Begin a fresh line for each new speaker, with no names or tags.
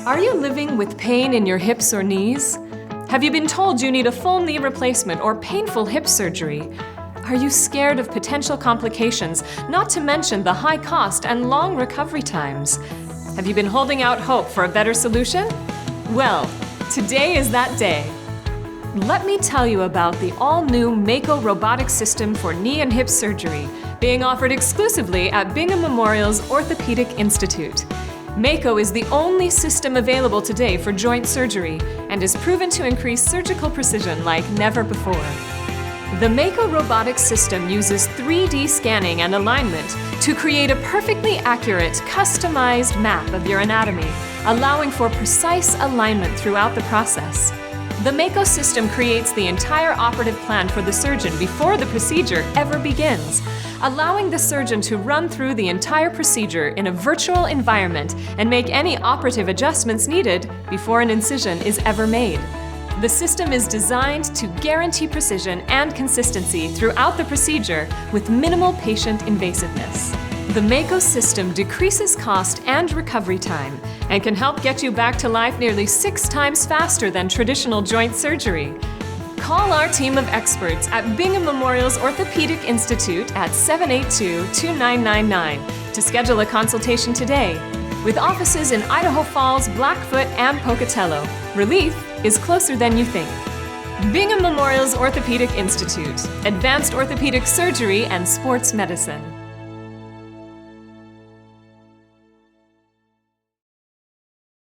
Are you living with pain in your hips or knees? Have you been told you need a full knee replacement or painful hip surgery? Are you scared of potential complications, not to mention the high cost and long recovery times? Have you been holding out hope for a better solution? Well, today is that day. Let me tell you about the all-new Mako robotic system for knee and hip surgery, being offered exclusively at Bingham Memorial's Orthopedic Institute. Mako is the only system available today for joint surgery and is proven to increase surgical precision like never before. The Mako robotic system uses 3D scanning and alignment to create a perfectly accurate, customized map of your anatomy, allowing for precise alignment throughout the process. The Mako system creates the entire operative plan for the surgeon before the procedure ever begins, allowing the surgeon to run through the entire procedure in a virtual environment and make any operative adjustments needed before an incision is ever made. The system is designed to guarantee precision and consistency throughout the procedure with minimal patient invasiveness. The Mako system decreases cost and recovery time and can help get you back to life nearly 6 times faster than traditional joint surgery. Call our team of experts at Bingham Memorial's Orthopedic Institute at 782-2999 to schedule a consultation today. With offices in Idaho Falls, Blackfoot, and Pocatello, relief is closer than you think. Bingham Memorial's Orthopedic Institute, advanced orthopedic surgery and sports medicine.